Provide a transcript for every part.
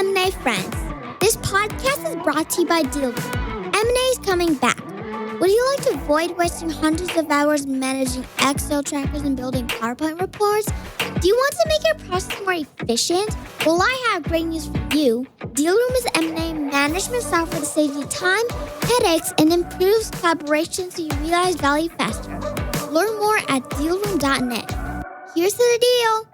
M&A friends. This podcast is brought to you by Dealroom. M&A is coming back. Would you like to avoid wasting hundreds of hours managing Excel trackers and building PowerPoint reports? Do you want to make your process more efficient? Well, I have great news for you. Dealroom is M&A management software that saves you time, headaches, and improves collaboration so you realize value faster. Learn more at dealroom.net. Here's to the deal.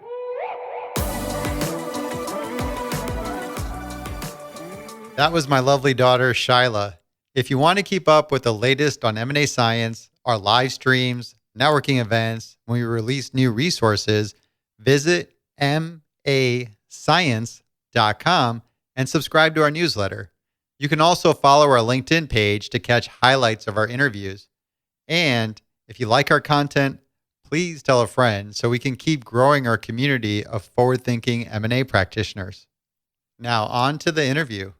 That was my lovely daughter, Shyla. If you want to keep up with the latest on M&A science, our live streams, networking events, when we release new resources, visit mascience.com and subscribe to our newsletter. You can also follow our LinkedIn page to catch highlights of our interviews. And if you like our content, please tell a friend so we can keep growing our community of forward-thinking M&A practitioners. Now on to the interview.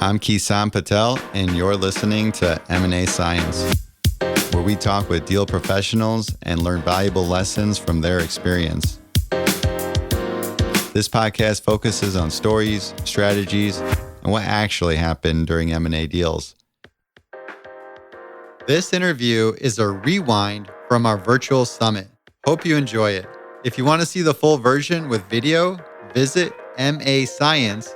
I'm Kisan Patel, and you're listening to M&A Science, where we talk with deal professionals and learn valuable lessons from their experience. This podcast focuses on stories, strategies, and what actually happened during M&A deals. This interview is a rewind from our virtual summit. Hope you enjoy it. If you want to see the full version with video, visit mascience.com.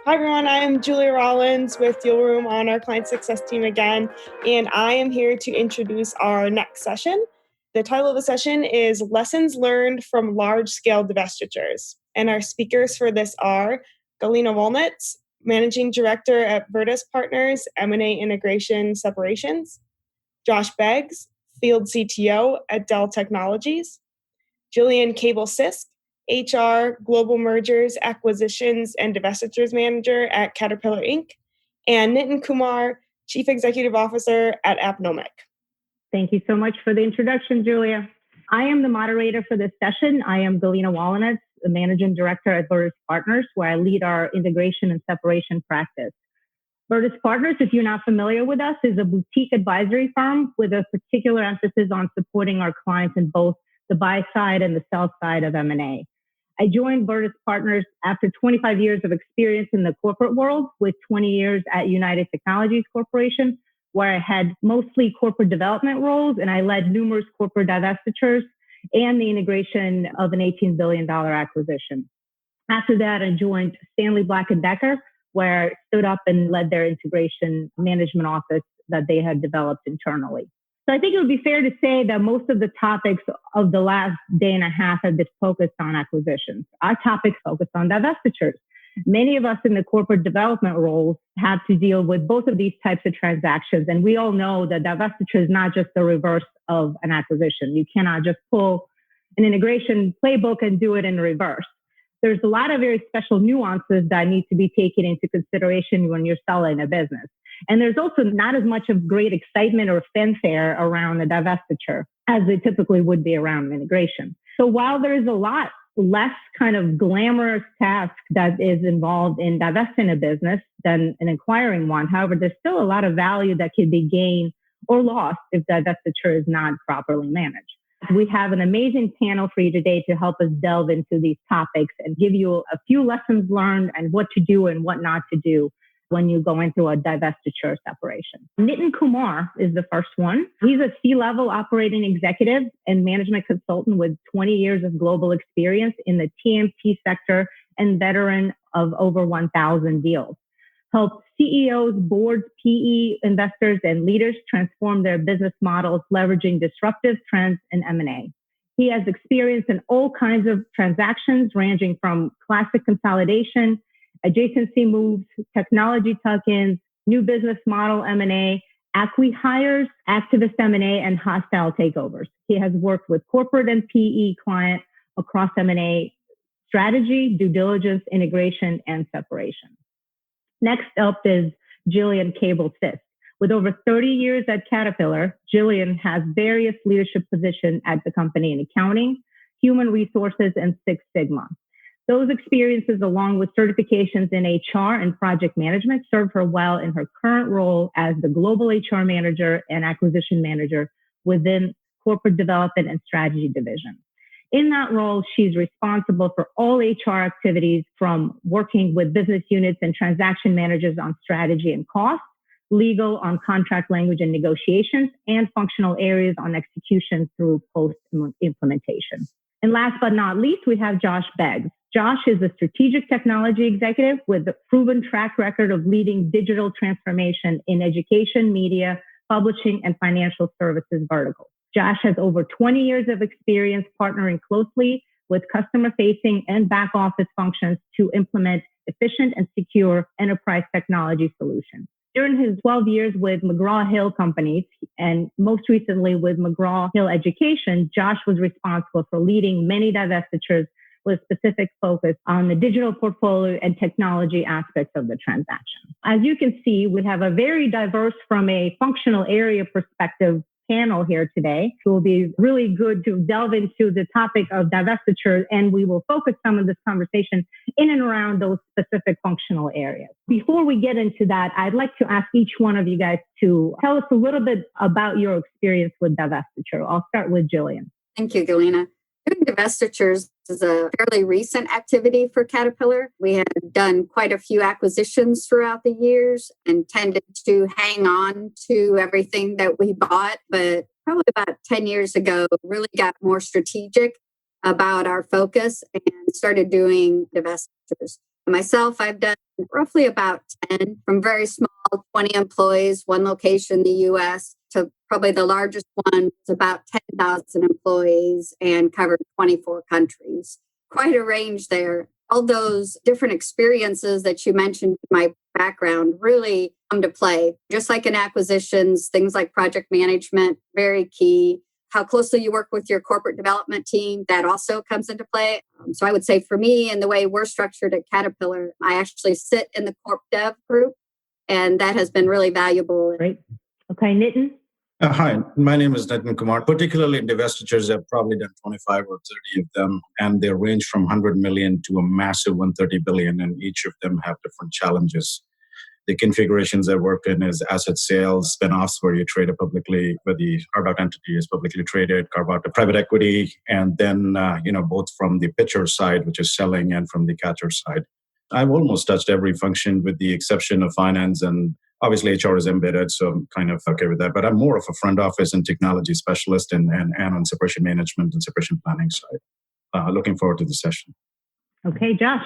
Hi everyone, I am Julia Rollins with Dealroom on our client success team again, and I am here to introduce our next session. The title of the session is Lessons Learned from Large-Scale Divestitures, and our speakers for this are Galina Wolinetz, Managing Director at Virtas Partners M&A Integration Separations, Josh Beggs, Field CTO at Dell Technologies, Jillian Kaebel-Sisk, HR, Global Mergers, Acquisitions, and Divestitures Manager at Caterpillar Inc., and Nitin Kumar, Chief Executive Officer at Appnomic. Thank you so much for the introduction, Julia. I am the moderator for this session. I am Galina Wolinetz, the Managing Director at Virtas Partners, where I lead our integration and separation practice. Virtas Partners, if you're not familiar with us, is a boutique advisory firm with a particular emphasis on supporting our clients in both the buy side and the sell side of M&A. I joined Virtas Partners after 25 years of experience in the corporate world, with 20 years at United Technologies Corporation, where I had mostly corporate development roles, and I led numerous corporate divestitures and the integration of an $18 billion acquisition. After that, I joined Stanley Black & Decker, where I stood up and led their integration management office that they had developed internally. So I think it would be fair to say that most of the topics of the last day and a half have been focused on acquisitions. Our topics focus on divestitures. Many of us in the corporate development roles have to deal with both of these types of transactions. And we all know that divestiture is not just the reverse of an acquisition. You cannot just pull an integration playbook and do it in reverse. There's a lot of very special nuances that need to be taken into consideration when you're selling a business. And there's also not as much of great excitement or fanfare around a divestiture as there typically would be around integration. So while there is a lot less kind of glamorous task that is involved in divesting a business than in acquiring one, however, there's still a lot of value that can be gained or lost if divestiture is not properly managed. We have an amazing panel for you today to help us delve into these topics and give you a few lessons learned and what to do and what not to do when you go into a divestiture separation. Nitin Kumar is the first one. He's a C-level operating executive and management consultant with 20 years of global experience in the TMT sector and veteran of over 1,000 deals. Helped CEOs, boards, PE investors, and leaders transform their business models, leveraging disruptive trends in M&A. He has experience in all kinds of transactions, ranging from classic consolidation, adjacency moves, technology tuck-ins, new business model M&A, acqui-hires, activist M&A, and hostile takeovers. He has worked with corporate and PE clients across M&A strategy, due diligence, integration, and separation. Next up is Jillian Kaebel-Sisk. With over 30 years at Caterpillar, Jillian has various leadership positions at the company in accounting, human resources, and Six Sigma. Those experiences, along with certifications in HR and project management, serve her well in her current role as the global HR manager and acquisition manager within corporate development and strategy division. In that role, she's responsible for all HR activities, from working with business units and transaction managers on strategy and cost, legal on contract language and negotiations, and functional areas on execution through post-implementation. And last but not least, we have Josh Beggs. Josh is a strategic technology executive with a proven track record of leading digital transformation in education, media, publishing, and financial services verticals. Josh has over 20 years of experience partnering closely with customer-facing and back-office functions to implement efficient and secure enterprise technology solutions. During his 12 years with McGraw-Hill Companies, and most recently with McGraw-Hill Education, Josh was responsible for leading many divestitures with specific focus on the digital portfolio and technology aspects of the transaction. As you can see, we have a very diverse, from a functional area perspective, panel here today. It will be really good to delve into the topic of divestiture, and we will focus some of this conversation in and around those specific functional areas. Before we get into that, I'd like to ask each one of you guys to tell us a little bit about your experience with divestiture. I'll start with Jillian. Thank you, Galina. Doing divestitures is a fairly recent activity for Caterpillar. We had done quite a few acquisitions throughout the years and tended to hang on to everything that we bought. But probably about 10 years ago, really got more strategic about our focus and started doing divestitures. Myself, I've done roughly about 10, from very small, 20 employees, one location in the U.S., to probably the largest one was about 10,000 employees and covered 24 countries. Quite a range there. All those different experiences that you mentioned in my background really come to play. Just like in acquisitions, things like project management, very key. How closely you work with your corporate development team, that also comes into play. So I would say for me, and the way we're structured at Caterpillar, I actually sit in the corp dev group, and that has been really valuable. Great. Okay, Nitin? Hi, my name is Nitin Kumar. Particularly in divestitures, I've probably done 25 or 30 of them, and they range from 100 million to a massive 130 billion, and each of them have different challenges. The configurations I work in is asset sales, spin-offs where you trade it publicly, where the carved-out entity is publicly traded, carve out to private equity, and then, both from the pitcher side, which is selling, and from the catcher side. I've almost touched every function with the exception of finance, and obviously HR is embedded, so I'm kind of okay with that. But I'm more of a front office and technology specialist and on separation management and separation planning side. Looking forward to the session. Okay, Josh.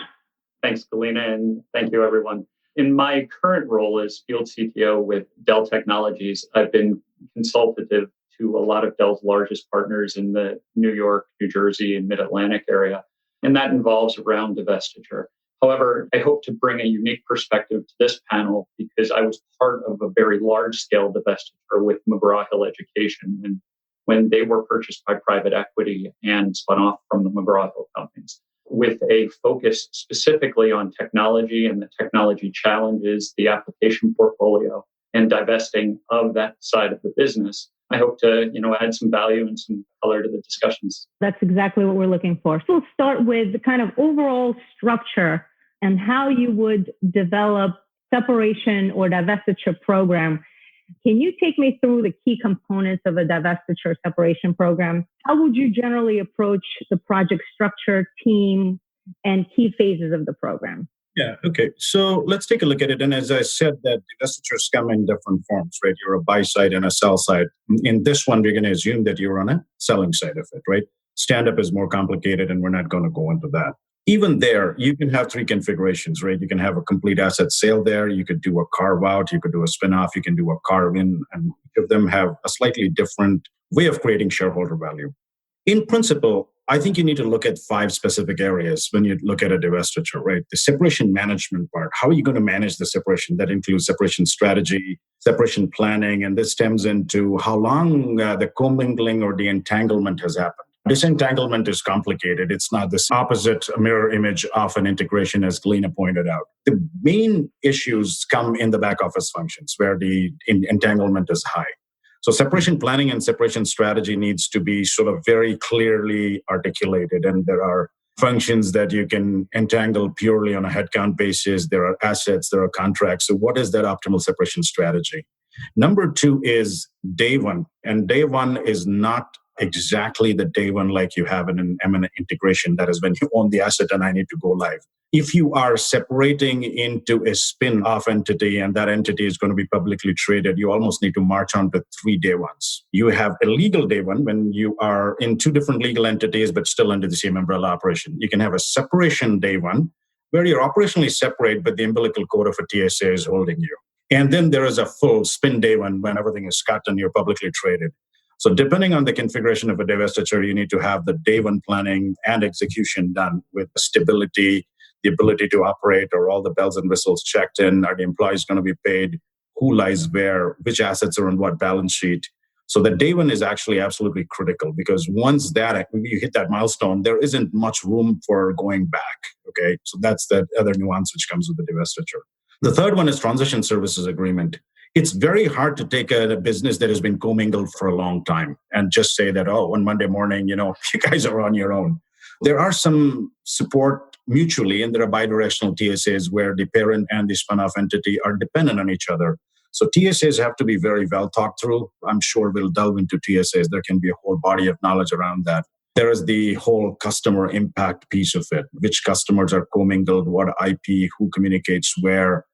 Thanks, Galina, and thank you, everyone. In my current role as field CTO with Dell Technologies, I've been consultative to a lot of Dell's largest partners in the New York, New Jersey, and Mid-Atlantic area, and that involves around divestiture. However, I hope to bring a unique perspective to this panel because I was part of a very large-scale divestiture with McGraw-Hill Education when they were purchased by private equity and spun off from the McGraw-Hill companies, with a focus specifically on technology and the technology challenges, the application portfolio, and divesting of that side of the business. I hope to, add some value and some color to the discussions. That's exactly what we're looking for. So we'll start with the kind of overall structure and how you would develop separation or divestiture program. Can you take me through the key components of a divestiture separation program? How would you generally approach the project structure, team, and key phases of the program? Yeah, okay. So let's take a look at it. And as I said, that divestitures come in different forms, right? You're a buy side and a sell side. In this one, we're going to assume that you're on a selling side of it, right? Stand-up is more complicated, and we're not going to go into that. Even there, you can have three configurations, right? You can have a complete asset sale there. You could do a carve out. You could do a spin-off. You can do a carve in. And each of them have a slightly different way of creating shareholder value. In principle, I think you need to look at 5 specific areas when you look at a divestiture, right? The separation management part. How are you going to manage the separation? That includes separation strategy, separation planning, and this stems into how long the commingling or the entanglement has happened. Disentanglement is complicated. It's not this opposite mirror image of an integration, as Galina pointed out. The main issues come in the back office functions where the entanglement is high. So separation planning and separation strategy needs to be sort of very clearly articulated. And there are functions that you can entangle purely on a headcount basis. There are assets, there are contracts. So what is that optimal separation strategy? Number 2 is day one. And day one is not exactly the day one like you have in an M&A integration. That is when you own the asset and I need to go live. If you are separating into a spin-off entity and that entity is going to be publicly traded, you almost need to march on to 3 day ones. You have a legal day one when you are in 2 different legal entities, but still under the same umbrella operation. You can have a separation day one where you're operationally separate, but the umbilical cord of a TSA is holding you. And then there is a full spin day one when everything is cut and you're publicly traded. So depending on the configuration of a divestiture, you need to have the day one planning and execution done with stability, the ability to operate, or all the bells and whistles checked in. Are the employees going to be paid? Who lies where? Which assets are on what balance sheet? So the day one is actually absolutely critical because once that you hit that milestone, there isn't much room for going back. Okay, so that's the other nuance which comes with the divestiture. The third one is transition services agreement. It's very hard to take a business that has been commingled for a long time and just say that, oh, one Monday morning, you guys are on your own. There are some support mutually, and there are bidirectional TSAs where the parent and the spun-off entity are dependent on each other. So TSAs have to be very well thought through. I'm sure we'll delve into TSAs. There can be a whole body of knowledge around that. There is the whole customer impact piece of it. Which customers are commingled, what IP, who communicates where,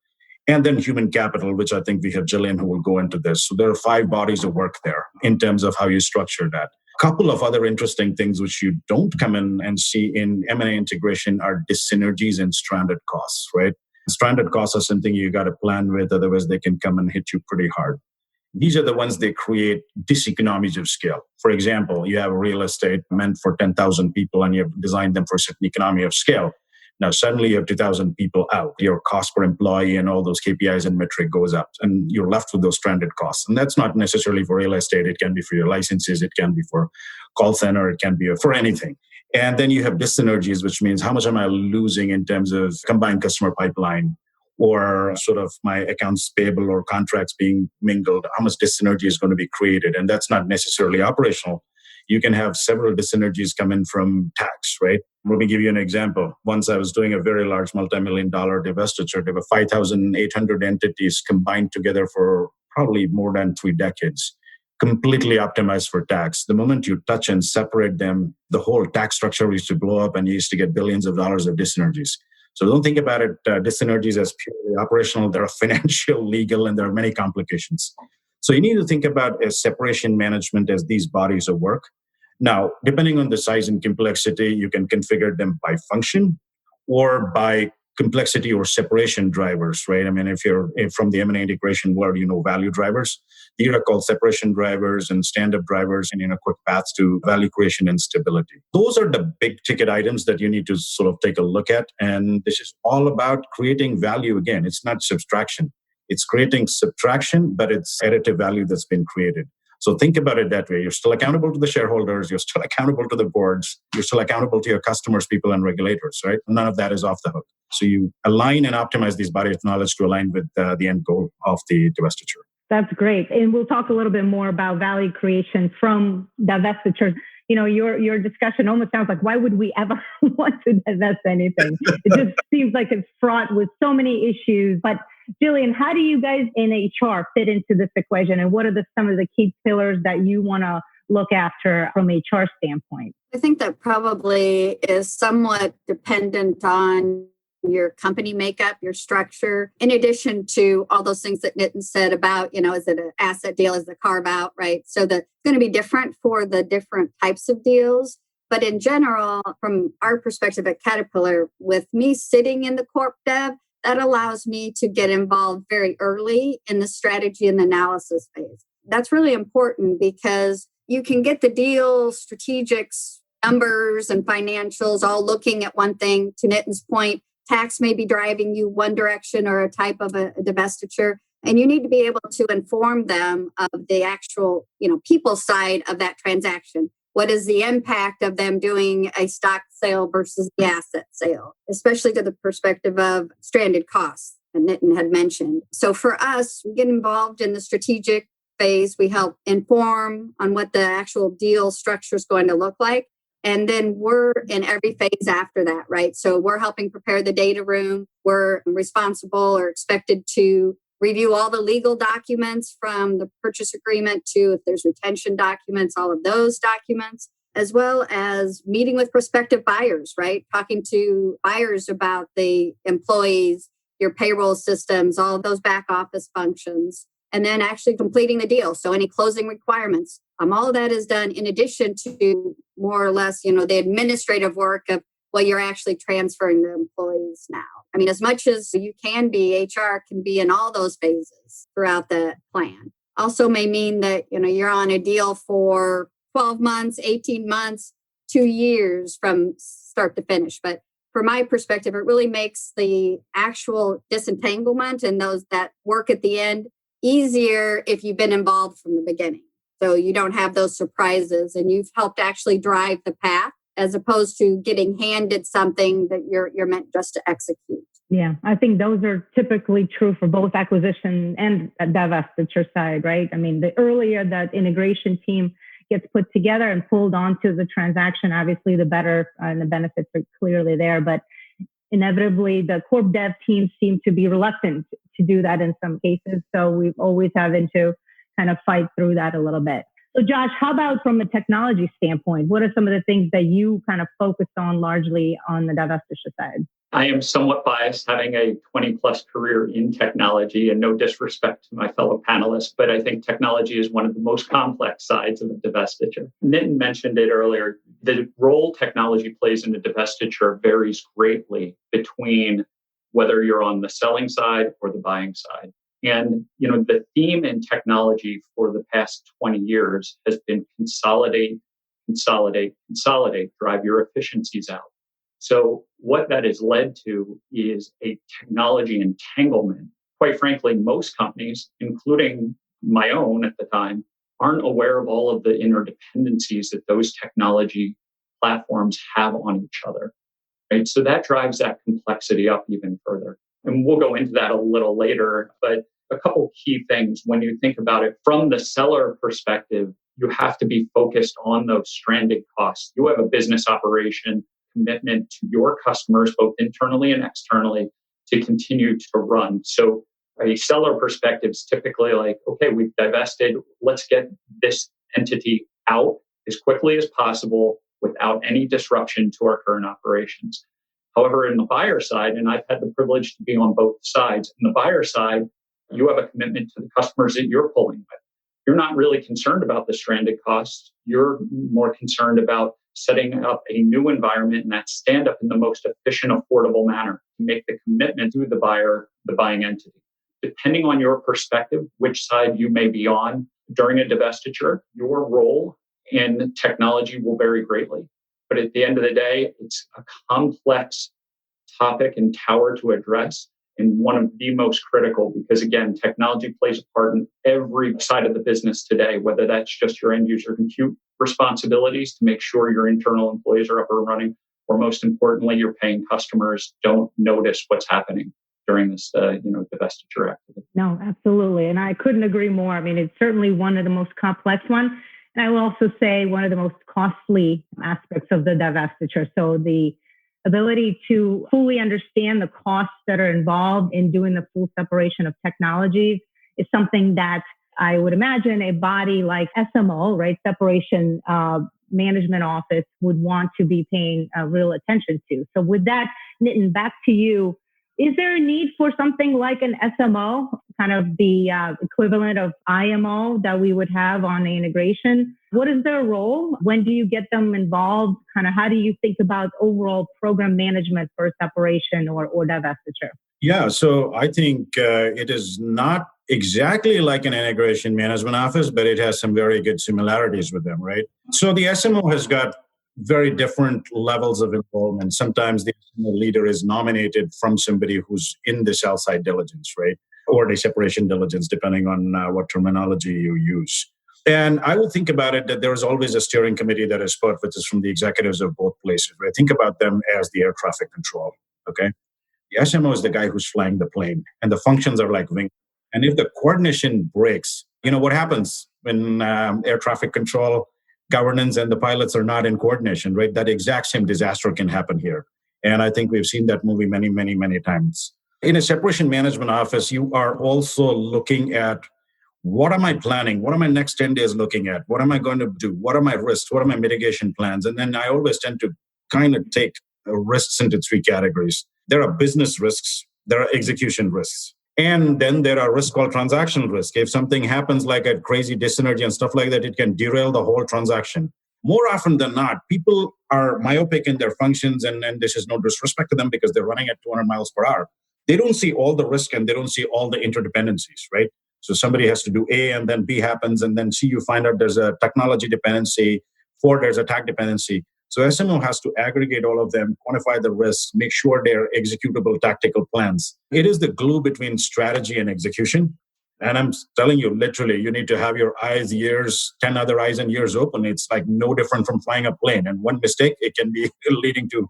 and then human capital, which I think we have Jillian who will go into this. So there are 5 bodies of work there in terms of how you structure that. Couple of other interesting things which you don't come in and see in M&A integration are dyssynergies and stranded costs, right? Stranded costs are something you got to plan with, otherwise they can come and hit you pretty hard. These are the ones that create diseconomies of scale. For example, you have a real estate meant for 10,000 people and you have designed them for a certain economy of scale. Now, suddenly you have 2,000 people out. Your cost per employee and all those KPIs and metric goes up, and you're left with those stranded costs. And that's not necessarily for real estate. It can be for your licenses. It can be for call center. It can be for anything. And then you have dyssynergies, which means how much am I losing in terms of combined customer pipeline or sort of my accounts payable or contracts being mingled? How much dyssynergy is going to be created? And that's not necessarily operational. You can have several dyssynergies come in from tax, right? Let me give you an example. Once I was doing a very large multi-million-dollar divestiture. There were 5,800 entities combined together for probably more than 3 decades, completely optimized for tax. The moment you touch and separate them, the whole tax structure used to blow up and you used to get billions of dollars of dyssynergies. So don't think about it, dyssynergies as purely operational. There are financial, legal, and there are many complications. So you need to think about a separation management as these bodies of work. Now, depending on the size and complexity, you can configure them by function or by complexity or separation drivers, right? I mean, if from the M&A integration world, value drivers. These are called separation drivers and stand-up drivers and quick paths to value creation and stability. Those are the big ticket items that you need to sort of take a look at. And this is all about creating value again. It's not subtraction. It's creating subtraction, but it's additive value that's been created. So think about it that way. You're still accountable to the shareholders. You're still accountable to the boards. You're still accountable to your customers, people, and regulators, right? None of that is off the hook. So you align and optimize these bodies of knowledge to align with the end goal of the divestiture. That's great. And we'll talk a little bit more about value creation from divestitures. Your discussion almost sounds like, why would we ever want to divest anything? It just seems like it's fraught with so many issues. But Jillian, how do you guys in HR fit into this equation? And what are some of the key pillars that you want to look after from HR standpoint? I think that probably is somewhat dependent on your company makeup, your structure, in addition to all those things that Nitin said about, is it an asset deal, is it a carve out, right? So that's going to be different for the different types of deals. But in general, from our perspective at Caterpillar, with me sitting in the corp dev, that allows me to get involved very early in the strategy and analysis phase. That's really important because you can get the deal, strategics, numbers, and financials all looking at one thing. To Nitin's point, tax may be driving you one direction or a type of a divestiture, and you need to be able to inform them of the actual, people side of that transaction. What is the impact of them doing a stock sale versus the asset sale, especially to the perspective of stranded costs that Nitin had mentioned. So for us, we get involved in the strategic phase. We help inform on what the actual deal structure is going to look like. And then we're in every phase after that, right? So we're helping prepare the data room. We're responsible or expected to review all the legal documents from the purchase agreement to if there's retention documents, all of those documents, as well as meeting with prospective buyers, right? Talking to buyers about the employees, your payroll systems, all of those back office functions, and then actually completing the deal. So any closing requirements, all of that is done in addition to more or less, the administrative work of, well, you're actually transferring the employees now. I mean, as much as you can be, HR can be in all those phases throughout the plan. Also may mean that, you're on a deal for 12 months, 18 months, 2 years from start to finish. But from my perspective, it really makes the actual disentanglement and that work at the end easier if you've been involved from the beginning. So you don't have those surprises and you've helped actually drive the path as opposed to getting handed something that you're meant just to execute. Yeah, I think those are typically true for both acquisition and divestiture side, right? I mean, the earlier that integration team gets put together and pulled onto the transaction, obviously the better and the benefits are clearly there. But inevitably, the corp dev teams seem to be reluctant to do that in some cases. So we've always having to kind of fight through that a little bit. So Josh, how about from a technology standpoint? What are some of the things that you kind of focused on largely on the divestiture side? I am somewhat biased, having a 20-plus career in technology, and no disrespect to my fellow panelists, but I think technology is one of the most complex sides of a divestiture. Nitin mentioned it earlier. The role technology plays in a divestiture varies greatly between whether you're on the selling side or the buying side. And, the theme in technology for the past 20 years has been consolidate, drive your efficiencies out. So what that has led to is a technology entanglement. Quite frankly, most companies, including my own at the time, aren't aware of all of the interdependencies that those technology platforms have on each other. Right? So that drives that complexity up even further. And we'll go into that a little later, but a couple key things when you think about it from the seller perspective, you have to be focused on those stranded costs. You have a business operation commitment to your customers, both internally and externally, to continue to run. So a seller perspective is typically like, okay, we've divested. Let's get this entity out as quickly as possible without any disruption to our current operations. However, in the buyer side, and I've had the privilege to be on both sides, in the buyer side, you have a commitment to the customers that you're pulling with. You're not really concerned about the stranded costs. You're more concerned about setting up a new environment and that stand up in the most efficient, affordable manner to make the commitment to the buyer, the buying entity. Depending on your perspective, which side you may be on during a divestiture, your role in technology will vary greatly. But at the end of the day, it's a complex topic and tower to address, and one of the most critical because, again, technology plays a part in every side of the business today, whether that's just your end user compute responsibilities to make sure your internal employees are up and running, or most importantly, your paying customers don't notice what's happening during this, divestiture activity. No, absolutely. And I couldn't agree more. I mean, it's certainly one of the most complex ones. And I will also say one of the most costly aspects of the divestiture. So the ability to fully understand the costs that are involved in doing the full separation of technologies is something that I would imagine a body like SMO, right, Separation Management Office, would want to be paying real attention to. So with that, Nitin, back to you. Is there a need for something like an SMO, kind of the equivalent of IMO that we would have on the integration? What is their role? When do you get them involved? Kind of how do you think about overall program management for separation or divestiture? Yeah, so I think it is not exactly like an integration management office, but it has some very good similarities with them, right? So the SMO has got very different levels of involvement. Sometimes the leader is nominated from somebody who's in the sell side diligence, right? Or the separation diligence, depending on what terminology you use. And I would think about it that there is always a steering committee that is put, which is from the executives of both places. Right? Think about them as the air traffic control, okay? The SMO is the guy who's flying the plane, and the functions are like wing. And if the coordination breaks, what happens when air traffic control, governance, and the pilots are not in coordination, right? That exact same disaster can happen here. And I think we've seen that movie many, many, many times. In a separation management office, you are also looking at what am I planning? What are my next 10 days looking at? What am I going to do? What are my risks? What are my mitigation plans? And then I always tend to kind of take risks into three categories. There are business risks, there are execution risks, and then there are risks called transactional risk. If something happens like a crazy dyssynergy and stuff like that, it can derail the whole transaction. More often than not, people are myopic in their functions, and this is no disrespect to them because they're running at 200 miles per hour. They don't see all the risk and they don't see all the interdependencies, right? So somebody has to do A and then B happens, and then C, you find out there's a technology dependency, 4, there's a tech dependency. So SMO has to aggregate all of them, quantify the risks, make sure they're executable tactical plans. It is the glue between strategy and execution. And I'm telling you, literally, you need to have your eyes, ears, 10 other eyes and ears open. It's like no different from flying a plane. And one mistake, it can be leading to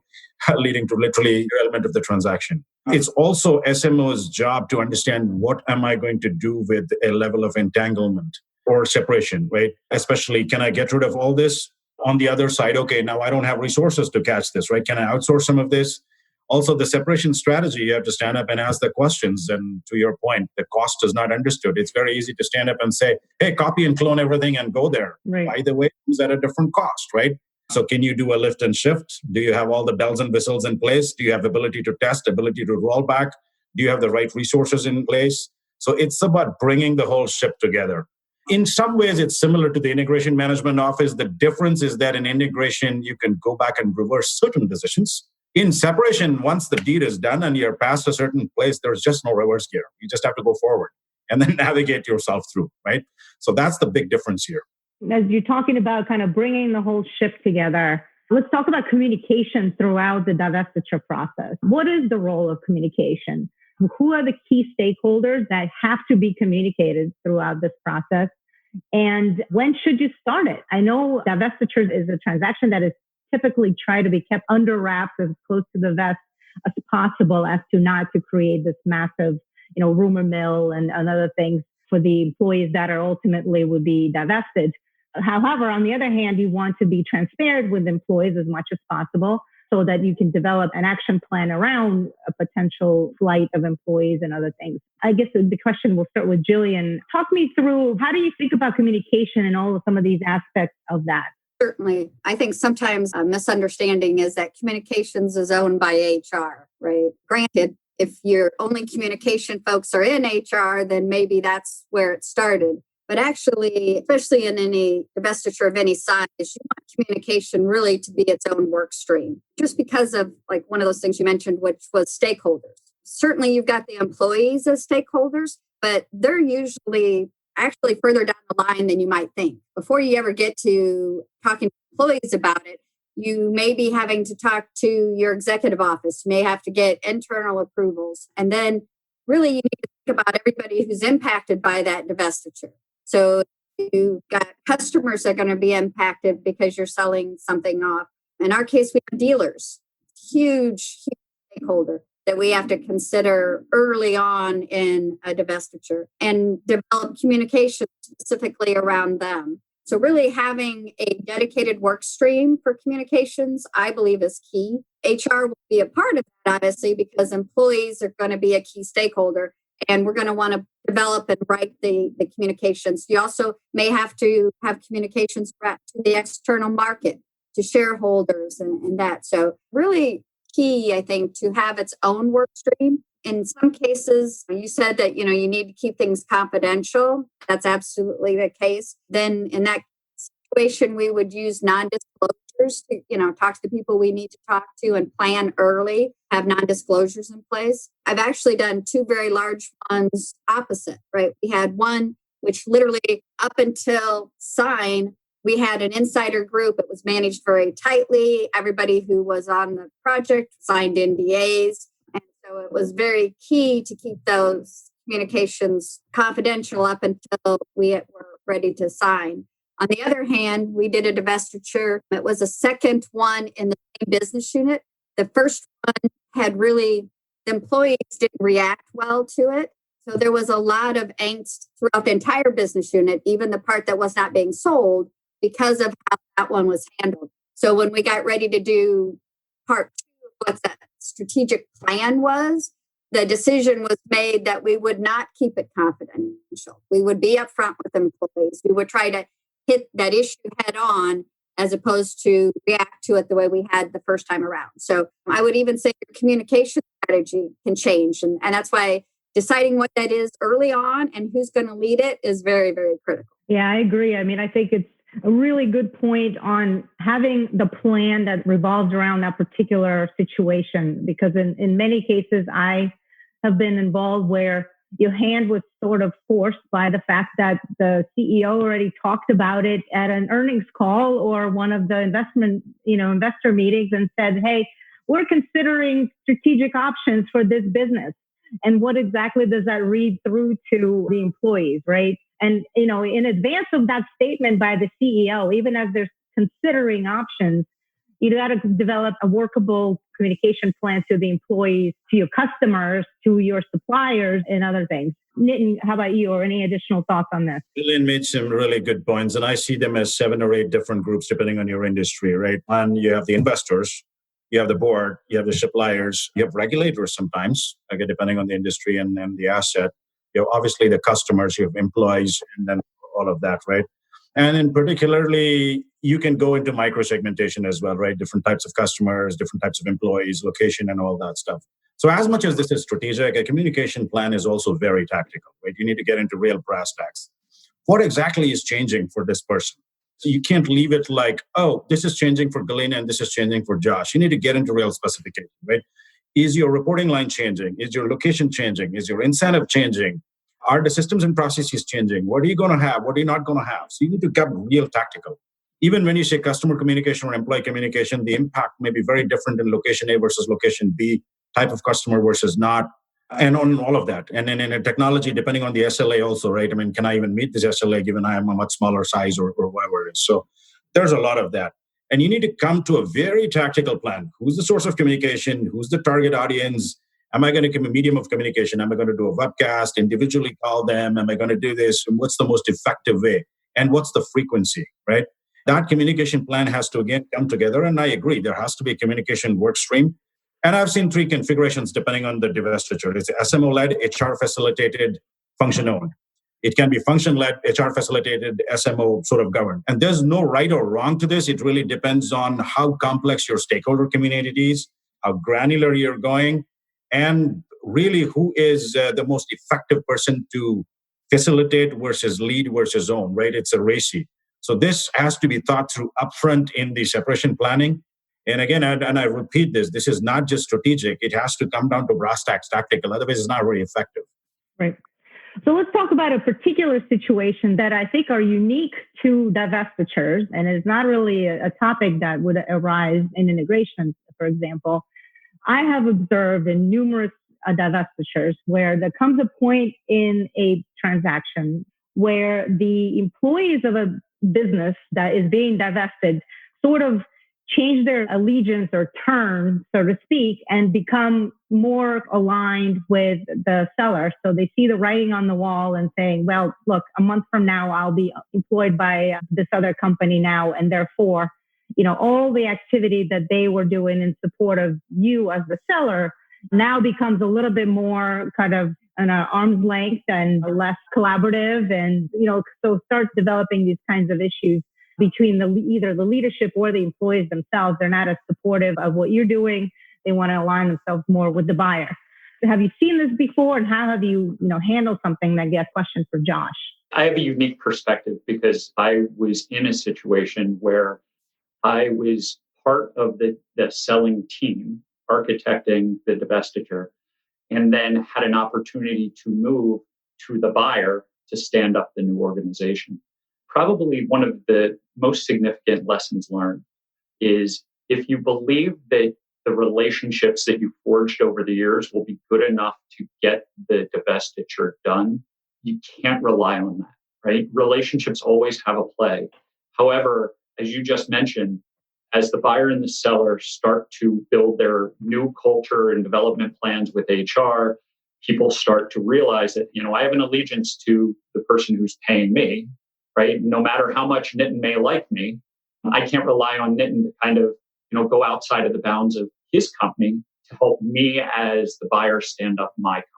literally derailment of the transaction. It's also SMO's job to understand what am I going to do with a level of entanglement or separation, right? Especially, can I get rid of all this? On the other side, okay, now I don't have resources to catch this, right? Can I outsource some of this? Also, the separation strategy, you have to stand up and ask the questions. And to your point, the cost is not understood. It's very easy to stand up and say, hey, copy and clone everything and go there. Right. By the way, it's at a different cost, right? So can you do a lift and shift? Do you have all the bells and whistles in place? Do you have ability to test, ability to roll back? Do you have the right resources in place? So it's about bringing the whole ship together. In some ways, it's similar to the integration management office. The difference is that in integration, you can go back and reverse certain decisions. In separation, once the deed is done and you're past a certain place, there's just no reverse gear. You just have to go forward and then navigate yourself through, right? So that's the big difference here. As you're talking about kind of bringing the whole ship together, let's talk about communication throughout the divestiture process. What is the role of communication? Who are the key stakeholders that have to be communicated throughout this process? And when should you start it? I know divestitures is a transaction that is typically try to be kept under wraps as close to the vest as possible as to not to create this massive, rumor mill and other things for the employees that are ultimately would be divested. However, on the other hand, you want to be transparent with employees as much as possible so that you can develop an action plan around a potential flight of employees and other things. I guess the question will start with Jillian. Talk me through, how do you think about communication and all of some of these aspects of that? Certainly. I think sometimes a misunderstanding is that communications is owned by HR, right? Granted, if your only communication folks are in HR, then maybe that's where it started. But actually, especially in any divestiture of any size, you want communication really to be its own work stream, just because of like one of those things you mentioned, which was stakeholders. Certainly, you've got the employees as stakeholders, but they're usually actually further down the line than you might think. Before you ever get to talking to employees about it, you may be having to talk to your executive office. You may have to get internal approvals. And then really you need to think about everybody who's impacted by that divestiture. So you've got customers that are going to be impacted because you're selling something off. In our case, we have dealers, huge stakeholder that we have to consider early on in a divestiture and develop communication specifically around them. So really having a dedicated work stream for communications, I believe, is key. HR will be a part of that, obviously, because employees are going to be a key stakeholder, and we're going to want to develop and write the communications. You also may have to have communications to the external market, to shareholders and that. So really key, I think, to have its own work stream. In some cases, you said that, you need to keep things confidential. That's absolutely the case. Then in that situation, we would use non-disclosures to, talk to the people we need to talk to and plan early, have non-disclosures in place. I've actually done 2 very large ones opposite, right? We had one which literally up until sign, we had an insider group. It was managed very tightly. Everybody who was on the project signed NDAs. And so it was very key to keep those communications confidential up until we were ready to sign. On the other hand, we did a divestiture. It was a second one in the same business unit. The first one had the employees didn't react well to it. So there was a lot of angst throughout the entire business unit, even the part that was not being sold, because of how that one was handled. So when we got ready to do part 2 of what that strategic plan was, the decision was made that we would not keep it confidential. We would be upfront with employees. We would try to hit that issue head on as opposed to react to it the way we had the first time around. So I would even say your communication strategy can change. And that's why deciding what that is early on and who's going to lead it is very, very critical. Yeah, I agree. I mean, I think it's a really good point on having the plan that revolves around that particular situation, because in many cases, I have been involved where your hand was sort of forced by the fact that the CEO already talked about it at an earnings call or one of the investor meetings and said, hey, we're considering strategic options for this business. And what exactly does that read through to the employees, right? And, in advance of that statement by the CEO, even as they're considering options, you got to develop a workable communication plan to the employees, to your customers, to your suppliers, and other things. Nitin, how about you, or any additional thoughts on this? Jillian made some really good points, and I see them as 7 or 8 different groups depending on your industry, right? And you have the investors, you have the board, you have the suppliers, you have regulators sometimes, again, depending on the industry and the asset. You have obviously the customers, you have employees, and then all of that, right? And in particularly, you can go into micro-segmentation as well, right? Different types of customers, different types of employees, location, and all that stuff. So as much as this is strategic, a communication plan is also very tactical, right? You need to get into real brass tacks. What exactly is changing for this person? So you can't leave it like, oh, this is changing for Galina and this is changing for Josh. You need to get into real specification, right? Is your reporting line changing? Is your location changing? Is your incentive changing? Are the systems and processes changing? What are you going to have? What are you not going to have? So you need to get real tactical. Even when you say customer communication or employee communication, the impact may be very different in location A versus location B, type of customer versus not, and on all of that. And then in a technology, depending on the SLA also, right? I mean, can I even meet this SLA given I am a much smaller size or whatever it is? So there's a lot of that. And you need to come to a very tactical plan. Who's the source of communication? Who's the target audience? Am I going to give a medium of communication? Am I going to do a webcast, individually call them? Am I going to do this? And what's the most effective way? And what's the frequency, right? That communication plan has to, again, come together. And I agree, there has to be a communication work stream. And I've seen 3 configurations depending on the divestiture. It's SMO-led, HR-facilitated, function-owned. It can be function-led, HR-facilitated, SMO sort of governed. And there's no right or wrong to this. It really depends on how complex your stakeholder community is, how granular you're going, and really who is the most effective person to facilitate versus lead versus own, right? It's a racy. So this has to be thought through upfront in the separation planning. And again, and I repeat this is not just strategic. It has to come down to brass tacks tactical. Otherwise, it's not very effective. Right. So let's talk about a particular situation that I think are unique to divestitures, and is not really a topic that would arise in integration, for example. I have observed in numerous divestitures where there comes a point in a transaction where the employees of a business that is being divested sort of change their allegiance or turn, so to speak, and become more aligned with the seller. So they see the writing on the wall and saying, well, look, a month from now, I'll be employed by this other company now. And therefore, all the activity that they were doing in support of you as the seller now becomes a little bit more kind of an arm's length and less collaborative. And, so starts developing these kinds of issues between either the leadership or the employees themselves. They're not as supportive of what you're doing. They want to align themselves more with the buyer. Have you seen this before, and how have you, handled something like that? Question for Josh. I have a unique perspective because I was in a situation where I was part of the selling team, architecting the divestiture, and then had an opportunity to move to the buyer to stand up the new organization. Probably one of the most significant lessons learned is if you believe that the relationships that you forged over the years will be good enough to get the divestiture done, you can't rely on that, right? Relationships always have a play. However, as you just mentioned, as the buyer and the seller start to build their new culture and development plans with HR, people start to realize that, I have an allegiance to the person who's paying me, right? No matter how much Nitin may like me, I can't rely on Nitin to kind of, go outside of the bounds of his company to to help me as the buyer stand up my company.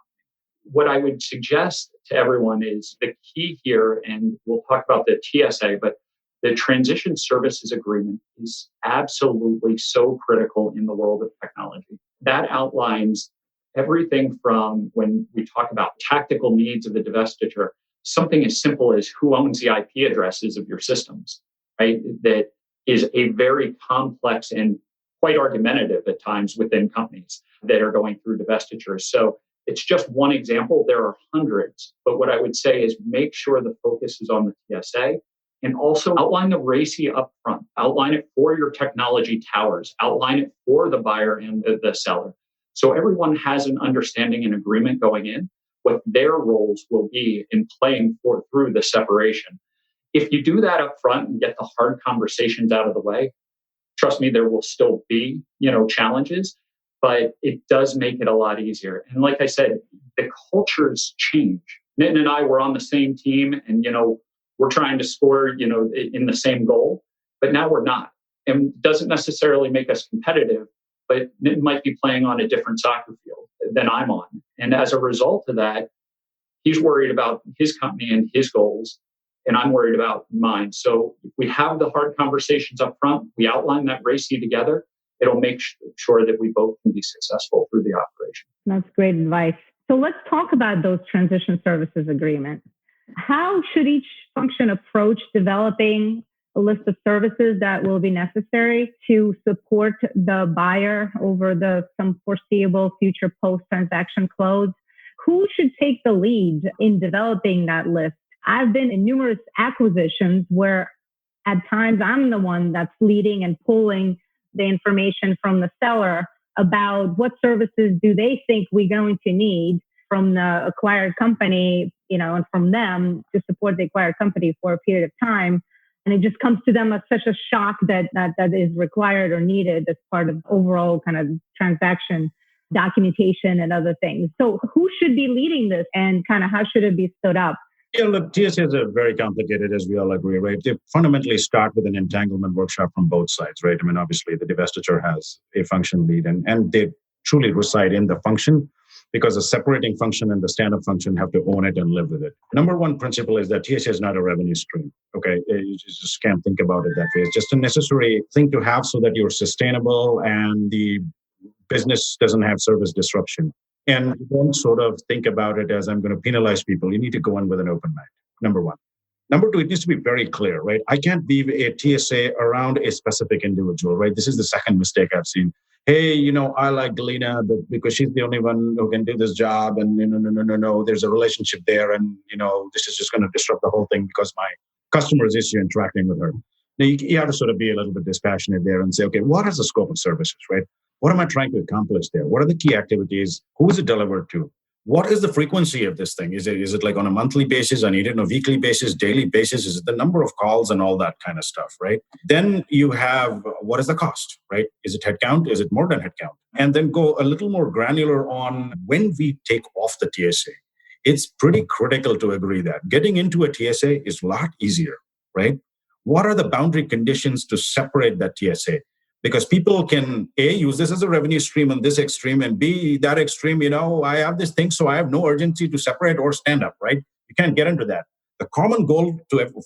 What I would suggest to everyone is the key here, and we'll talk about the TSA, but the transition services agreement is absolutely so critical in the world of technology. That outlines everything from when we talk about tactical needs of the divestiture, something as simple as who owns the IP addresses of your systems, right? That is a very complex and quite argumentative at times within companies that are going through divestitures. So it's just one example. There are hundreds. But what I would say is make sure the focus is on the TSA and also outline the RACI up front. Outline it for your technology towers. Outline it for the buyer and the seller. So everyone has an understanding and agreement going in what their roles will be in playing through the separation. If you do that up front and get the hard conversations out of the way, trust me, there will still be, challenges, but it does make it a lot easier. And like I said, the cultures change. Nitin and I were on the same team and, we're trying to score, in the same goal, but now we're not. And it doesn't necessarily make us competitive, but Nitin might be playing on a different soccer field than I'm on. And as a result of that, he's worried about his company and his goals, and I'm worried about mine. So if we have the hard conversations up front, we outline that RACI together, it'll make sure that we both can be successful through the operation. That's great advice. So let's talk about those transition services agreements. How should each function approach developing a list of services that will be necessary to support the buyer over some foreseeable future post-transaction close? Who should take the lead in developing that list? I've been in numerous acquisitions where at times I'm the one that's leading and pulling the information from the seller about what services do they think we're going to need from the acquired company, and from them to support the acquired company for a period of time. And it just comes to them as such a shock that is required or needed as part of overall kind of transaction documentation and other things. So who should be leading this and kind of how should it be stood up? Yeah, look, TSAs are very complicated, as we all agree, right? They fundamentally start with an entanglement workshop from both sides, right? I mean, obviously, the divestiture has a function lead, and they truly reside in the function because the separating function and the stand-up function have to own it and live with it. Number one principle is that TSA is not a revenue stream, okay? You just can't think about it that way. It's just a necessary thing to have so that you're sustainable and the business doesn't have service disruption. And don't sort of think about it as I'm going to penalize people. You need to go in with an open mind, number one. Number two, it needs to be very clear, right? I can't be a TSA around a specific individual, right? This is the second mistake I've seen. Hey, I like Galina because she's the only one who can do this job. And no, there's a relationship there. And, this is just going to disrupt the whole thing because my customer is used to interacting with her. Now, you have to sort of be a little bit dispassionate there and say, okay, what is the scope of services, right? What am I trying to accomplish there? What are the key activities? Who is it delivered to? What is the frequency of this thing? Is it like on a monthly basis? I need it on a weekly basis, daily basis? Is it the number of calls and all that kind of stuff, right? Then you have, what is the cost, right? Is it headcount? Is it more than headcount? And then go a little more granular on when we take off the TSA. It's pretty critical to agree that getting into a TSA is a lot easier, right? What are the boundary conditions to separate that TSA? Because people can, A, use this as a revenue stream on this extreme, and B, that extreme, I have this thing, so I have no urgency to separate or stand up, right? You can't get into that. The common goal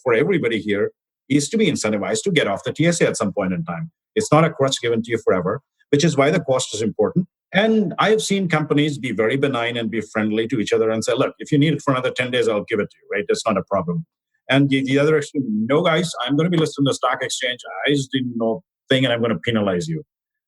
for everybody here is to be incentivized to get off the TSA at some point in time. It's not a crutch given to you forever, which is why the cost is important. And I have seen companies be very benign and be friendly to each other and say, look, if you need it for another 10 days, I'll give it to you, right? That's not a problem. And the other extreme, no, guys, I'm going to be listed on the stock exchange. I just didn't know thing and I'm going to penalize you.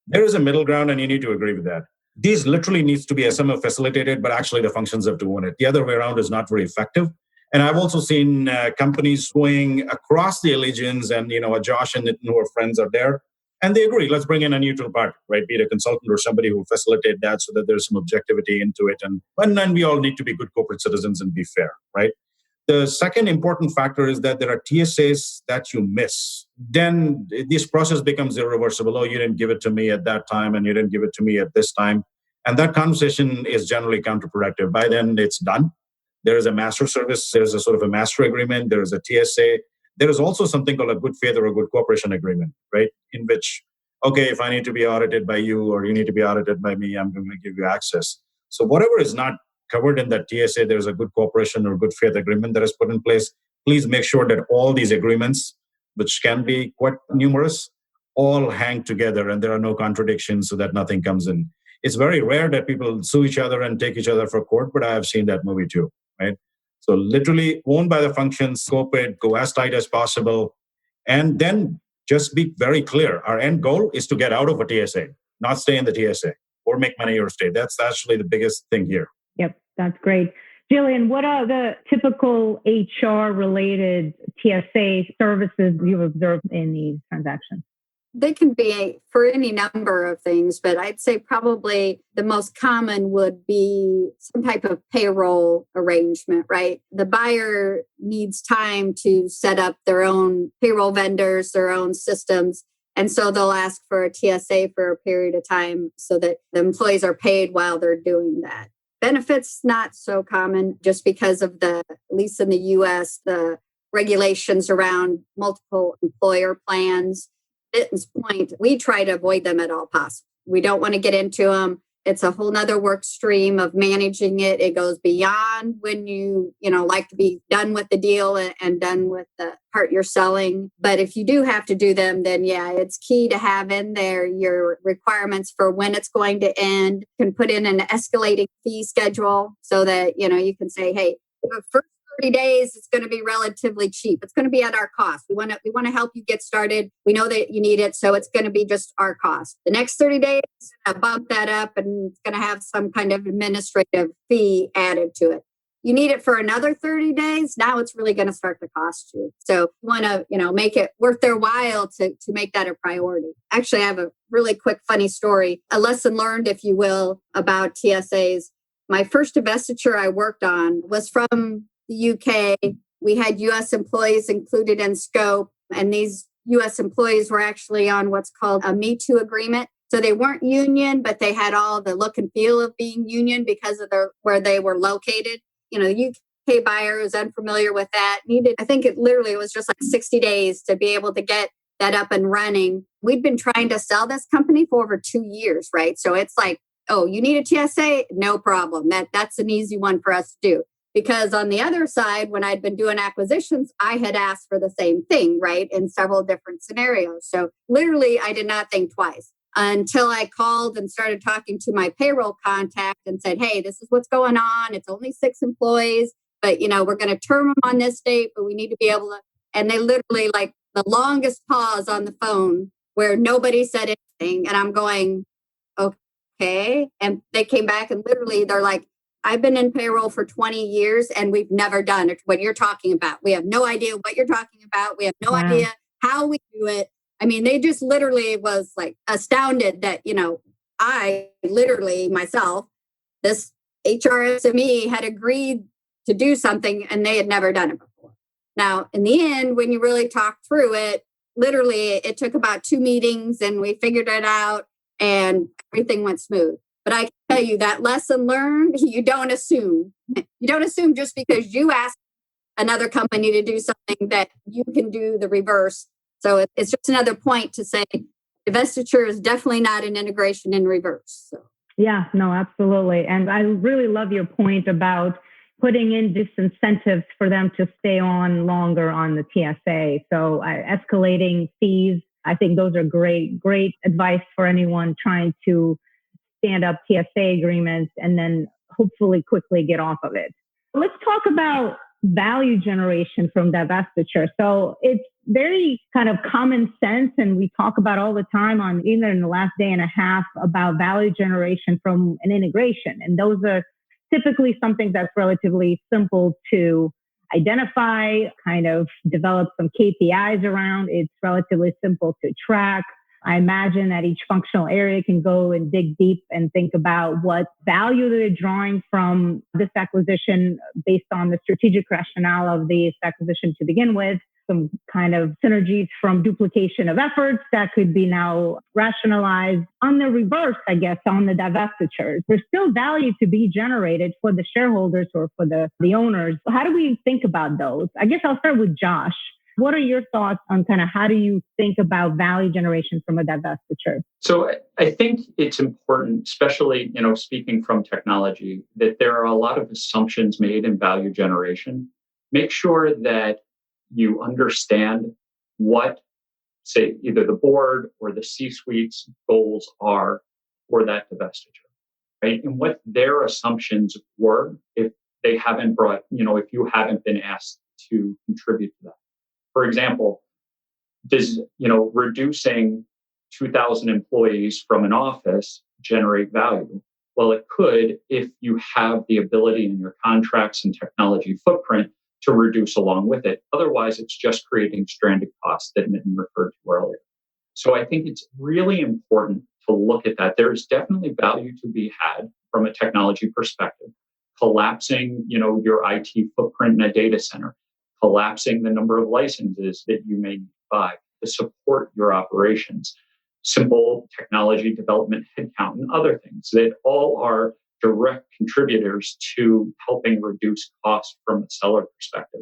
There is a middle ground and you need to agree with that. These literally needs to be SMF facilitated, but actually the functions have to own it. The other way around is not very effective. And I've also seen companies going across the allegiance and, Josh and Nitin who are friends are there and they agree, let's bring in a neutral party, right? Be it a consultant or somebody who will facilitate that so that there's some objectivity into it. And then we all need to be good corporate citizens and be fair, right? The second important factor is that there are TSAs that you miss. Then this process becomes irreversible. Oh, you didn't give it to me at that time and you didn't give it to me at this time. And that conversation is generally counterproductive. By then, it's done. There is a master service. There's a sort of a master agreement. There is a TSA. There is also something called a good faith or a good cooperation agreement, right? In which, okay, if I need to be audited by you or you need to be audited by me, I'm going to give you access. So whatever is not covered in that TSA, there's a good cooperation or good faith agreement that is put in place. Please make sure that all these agreements, which can be quite numerous, all hang together and there are no contradictions so that nothing comes in. It's very rare that people sue each other and take each other for court, but I have seen that movie too, right? So literally owned by the functions, scope it, go as tight as possible, and then just be very clear. Our end goal is to get out of a TSA, not stay in the TSA or make money or stay. That's actually the biggest thing here. Yep, that's great. Jillian, what are the typical HR-related TSA services you've observed in these transactions? They can be for any number of things, but I'd say probably the most common would be some type of payroll arrangement, right? The buyer needs time to set up their own payroll vendors, their own systems. And so they'll ask for a TSA for a period of time so that the employees are paid while they're doing that. Benefits, not so common just because of at least in the US, the regulations around multiple employer plans. Nitin's point, we try to avoid them at all possible. We don't want to get into them. It's a whole nother work stream of managing it. It goes beyond when you like to be done with the deal and done with the part you're selling. But if you do have to do them, then yeah, it's key to have in there your requirements for when it's going to end. You can put in an escalating fee schedule so that, you can say, hey, the first 30 days, it's going to be relatively cheap. It's going to be at our cost. We want to help you get started. We know that you need it, so it's going to be just our cost. The next 30 days, bump that up, and it's going to have some kind of administrative fee added to it. You need it for another 30 days. Now it's really going to start to cost you. So you want to, make it worth their while to make that a priority. Actually, I have a really quick, funny story, a lesson learned, if you will, about TSAs. My first divestiture I worked on was from the UK. We had US employees included in scope, and these US employees were actually on what's called a Me Too agreement. So they weren't union, but they had all the look and feel of being union because of where they were located. The UK buyer is unfamiliar with that. I think it was just like 60 days to be able to get that up and running. We'd been trying to sell this company for over 2 years, right? So it's like, oh, you need a TSA? No problem. That's an easy one for us to do. Because on the other side, when I'd been doing acquisitions, I had asked for the same thing, right, in several different scenarios. So literally, I did not think twice until I called and started talking to my payroll contact and said, hey, this is what's going on. It's only 6 employees, but, we're going to term them on this date, but we need to be able to. And they literally, like the longest pause on the phone where nobody said anything. And I'm going, okay. And they came back and literally they're like, I've been in payroll for 20 years and we've never done what you're talking about. We have no idea what you're talking about. We have no idea how we do it. I mean, they just literally was like astounded that, I literally myself, this HR SME had agreed to do something and they had never done it before. Now, in the end, when you really talk through it, literally it took about 2 meetings and we figured it out and everything went smooth. But I can tell you that lesson learned, you don't assume. You don't assume just because you ask another company to do something that you can do the reverse. So it's just another point to say divestiture is definitely not an integration in reverse. So. Yeah, no, absolutely. And I really love your point about putting in disincentives for them to stay on longer on the TSA. So escalating fees, I think those are great advice for anyone trying to stand up TSA agreements and then hopefully quickly get off of it. Let's talk about value generation from divestiture. So it's very kind of common sense, and we talk about all the time on even in the last day and a half about value generation from an integration. And those are typically something that's relatively simple to identify, kind of develop some KPIs around. It's relatively simple to track. I imagine that each functional area can go and dig deep and think about what value they're drawing from this acquisition based on the strategic rationale of this acquisition to begin with. Some kind of synergies from duplication of efforts that could be now rationalized. On the reverse, I guess, on the divestitures, there's still value to be generated for the shareholders or for the owners. How do we think about those? I guess I'll start with Josh. What are your thoughts on kind of how do you think about value generation from a divestiture? So I think it's important, especially, speaking from technology, that there are a lot of assumptions made in value generation. Make sure that you understand what, say, either the board or the C-suite's goals are for that divestiture, right? And what their assumptions were if they haven't if you haven't been asked to contribute to that. For example, does, reducing 2,000 employees from an office generate value? Well, it could if you have the ability in your contracts and technology footprint to reduce along with it. Otherwise, it's just creating stranded costs that Nitin referred to earlier. So I think it's really important to look at that. There is definitely value to be had from a technology perspective. Collapsing, your IT footprint in a data center, collapsing the number of licenses that you may buy to support your operations, simple technology development headcount, and other things that all are direct contributors to helping reduce costs from a seller perspective.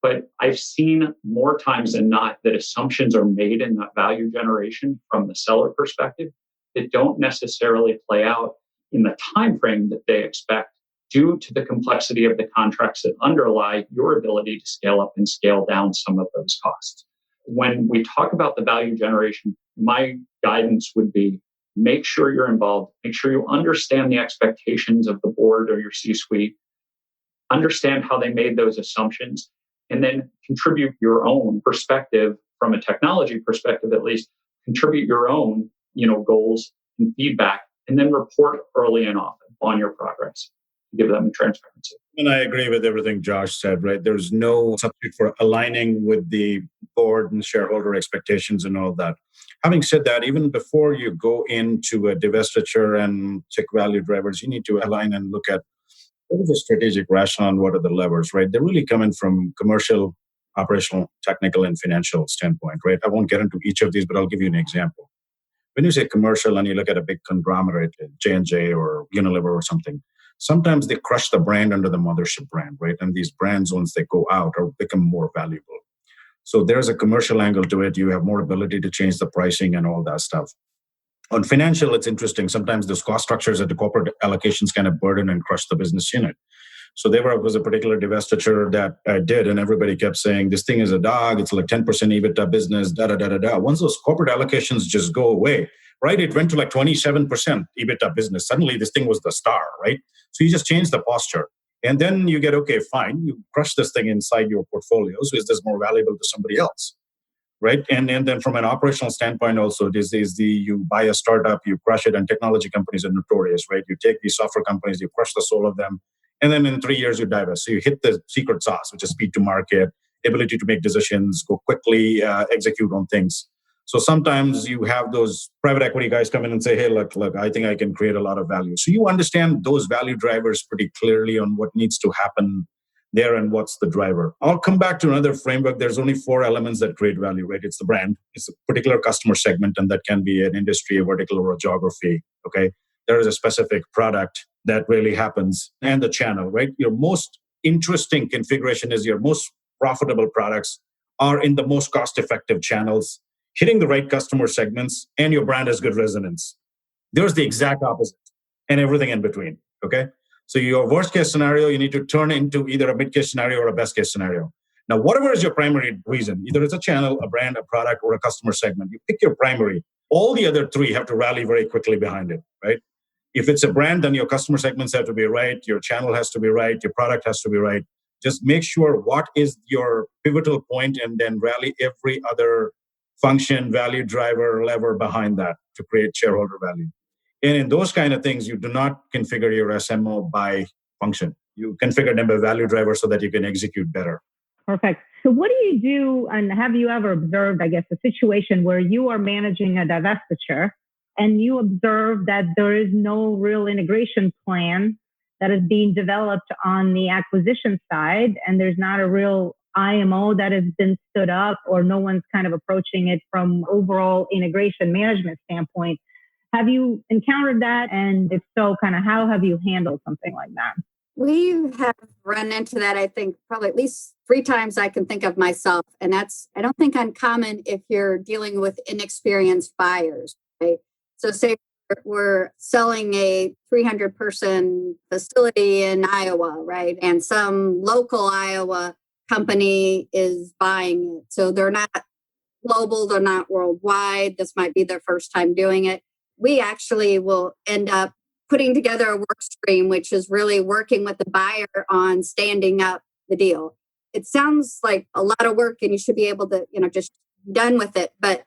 But I've seen more times than not that assumptions are made in that value generation from the seller perspective that don't necessarily play out in the time frame that they expect due to the complexity of the contracts that underlie your ability to scale up and scale down some of those costs. When we talk about the value generation, my guidance would be make sure you're involved, make sure you understand the expectations of the board or your C-suite, understand how they made those assumptions, and then contribute your own perspective from a technology perspective, at least contribute your own, goals and feedback, and then report early and often on your progress to give them transparency. And I agree with everything Josh said, right? There's no substitute for aligning with the board and shareholder expectations and all that. Having said that, even before you go into a divestiture and check value drivers, you need to align and look at what is the strategic rationale and what are the levers, right? They're really coming from commercial, operational, technical, and financial standpoint, right? I won't get into each of these, but I'll give you an example. When you say commercial and you look at a big conglomerate, J&J or Unilever or something, sometimes they crush the brand under the mothership brand, right? And these brands, once they go out, or become more valuable. So there's a commercial angle to it. You have more ability to change the pricing and all that stuff. On financial, it's interesting. Sometimes those cost structures at the corporate allocations kind of burden and crush the business unit. So there was a particular divestiture that I did, and everybody kept saying, this thing is a dog. It's like 10% EBITDA business, da-da-da-da-da. Once those corporate allocations just go away, right? It went to like 27% EBITDA business. Suddenly, this thing was the star, right? So you just change the posture. And then you get, okay, fine. You crush this thing inside your portfolio. So is this more valuable to somebody else? Right. And then from an operational standpoint, also, you buy a startup, you crush it, and technology companies are notorious, right? You take these software companies, you crush the soul of them, and then in 3 years you divest. So you hit the secret sauce, which is speed to market, ability to make decisions, go quickly, execute on things. So sometimes you have those private equity guys come in and say, hey, look, I think I can create a lot of value. So you understand those value drivers pretty clearly on what needs to happen there and what's the driver. I'll come back to another framework. There's only 4 elements that create value, right? It's the brand, it's a particular customer segment, and that can be an industry, a vertical, or a geography, okay? There is a specific product that really happens, and the channel, right? Your most interesting configuration is your most profitable products are in the most cost-effective channels, hitting the right customer segments, and your brand has good resonance. There's the exact opposite, and everything in between, okay? So your worst case scenario, you need to turn into either a mid case scenario or a best case scenario. Now, whatever is your primary reason, either it's a channel, a brand, a product, or a customer segment, you pick your primary. All the other 3 have to rally very quickly behind it, right? If it's a brand, then your customer segments have to be right, your channel has to be right, your product has to be right. Just make sure what is your pivotal point and then rally every other function, value driver, lever behind that to create shareholder value. And in those kind of things, you do not configure your SMO by function. You configure them by value driver so that you can execute better. Perfect. So what do you do, and have you ever observed, I guess, a situation where you are managing a divestiture and you observe that there is no real integration plan that is being developed on the acquisition side, and there's not a real IMO that has been stood up, or no one's kind of approaching it from overall integration management standpoint? Have you encountered that? And if so, kind of how have you handled something like that? We have run into that, I think, probably at least 3 times I can think of myself. And that's, I don't think, uncommon if you're dealing with inexperienced buyers, right? So say we're selling a 300-person facility in Iowa, right? And some local Iowa company is buying it. So they're not global, they're not worldwide. This might be their first time doing it. We actually will end up putting together a work stream, which is really working with the buyer on standing up the deal. It sounds like a lot of work and you should be able to, just be done with it. But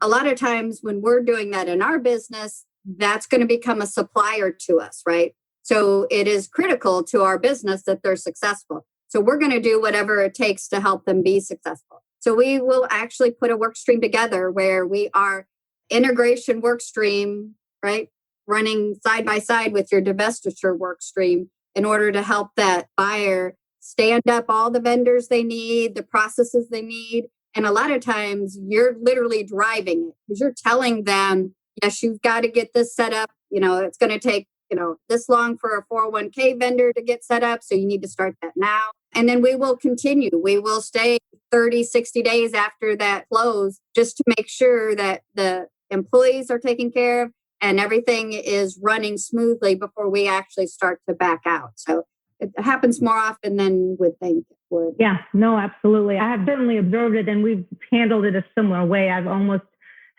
a lot of times when we're doing that in our business, that's going to become a supplier to us, right? So it is critical to our business that they're successful. So we're going to do whatever it takes to help them be successful. So we will actually put a work stream together where we are integration work stream, right? Running side by side with your divestiture work stream in order to help that buyer stand up all the vendors they need, the processes they need. And a lot of times you're literally driving it because you're telling them, yes, you've got to get this set up. It's going to take, this long for a 401k vendor to get set up. So you need to start that now. And then we will continue. We will stay 30, 60 days after that close just to make sure that the employees are taken care of and everything is running smoothly before we actually start to back out. So it happens more often than would think it would. Yeah, no, absolutely. I have certainly observed it and we've handled it a similar way. I've almost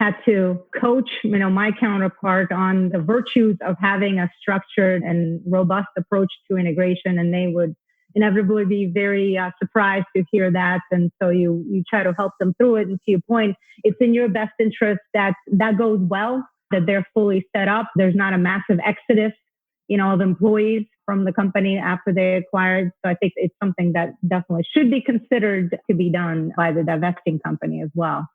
had to coach, my counterpart on the virtues of having a structured and robust approach to integration. And they would inevitably be very surprised to hear that. And so you try to help them through it. And to your point, it's in your best interest that goes well, that they're fully set up. There's not a massive exodus, of employees from the company after they acquired. So I think it's something that definitely should be considered to be done by the divesting company as well.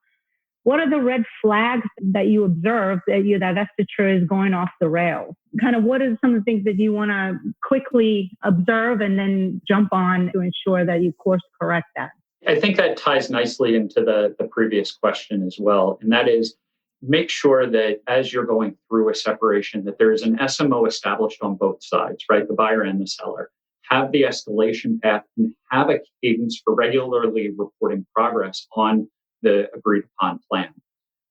What are the red flags that you observe that your divestiture is going off the rails? Kind of what are some of the things that you want to quickly observe and then jump on to ensure that you course correct that? I think that ties nicely into the previous question as well. And that is, make sure that as you're going through a separation, that there is an SMO established on both sides, right? The buyer and the seller. Have the escalation path and have a cadence for regularly reporting progress on the agreed upon plan.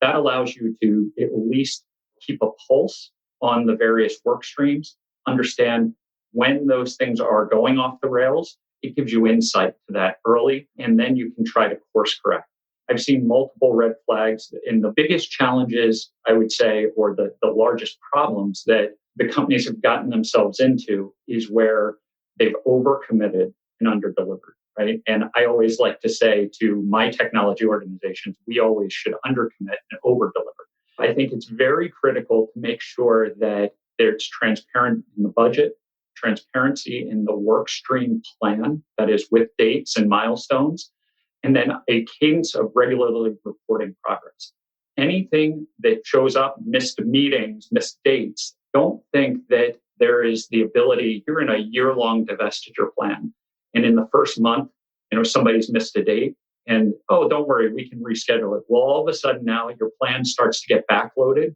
That allows you to at least keep a pulse on the various work streams, understand when those things are going off the rails. It gives you insight to that early, and then you can try to course correct. I've seen multiple red flags, and the biggest challenges, I would say, or the largest problems that the companies have gotten themselves into is where they've overcommitted and underdelivered. Right. And I always like to say to my technology organizations, we always should undercommit and overdeliver. I think it's very critical to make sure that there's transparent in the budget, transparency in the work stream plan, that is with dates and milestones, and then a cadence of regularly reporting progress. Anything that shows up, missed meetings, missed dates, don't think that there is the ability, you're in a year-long divestiture plan. And in the first month, somebody's missed a date and, oh, don't worry, we can reschedule it. Well, all of a sudden now your plan starts to get backloaded.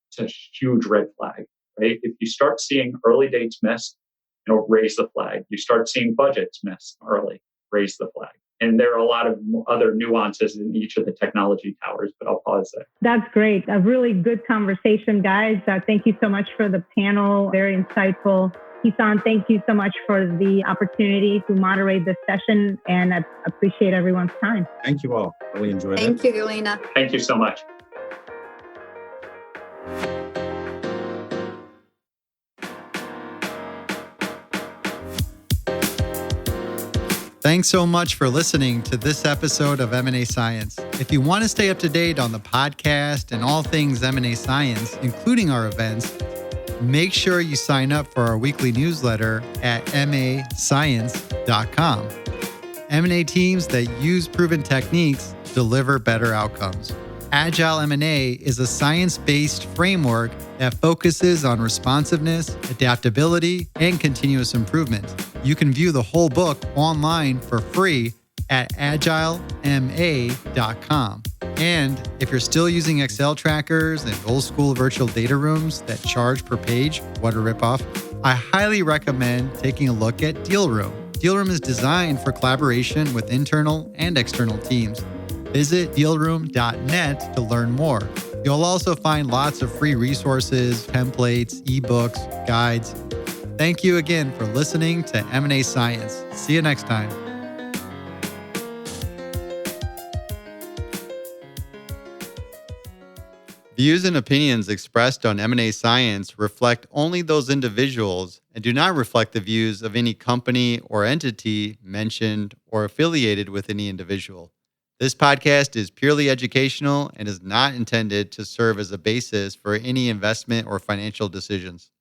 It's a huge red flag, right? If you start seeing early dates missed, raise the flag. You start seeing budgets missed early, raise the flag. And there are a lot of other nuances in each of the technology towers, but I'll pause there. That's great. A really good conversation, guys. Thank you so much for the panel. Very insightful. Kisan, thank you so much for the opportunity to moderate this session, and I appreciate everyone's time. Thank you all. Really enjoyed it. Thank you, Galina. Thank you so much. Thanks so much for listening to this episode of M&A Science. If you want to stay up to date on the podcast and all things M&A Science, including our events, make sure you sign up for our weekly newsletter at mascience.com. M&A teams that use proven techniques deliver better outcomes. Agile M&A is a science-based framework that focuses on responsiveness, adaptability, and continuous improvement. You can view the whole book online for free at agilema.com. And if you're still using Excel trackers and old school virtual data rooms that charge per page, what a ripoff, I highly recommend taking a look at Deal Room. Deal Room is designed for collaboration with internal and external teams. Visit dealroom.net to learn more. You'll also find lots of free resources, templates, ebooks, guides. Thank you again for listening to M&A Science. See you next time. Views and opinions expressed on M&A Science reflect only those individuals and do not reflect the views of any company or entity mentioned or affiliated with any individual. This podcast is purely educational and is not intended to serve as a basis for any investment or financial decisions.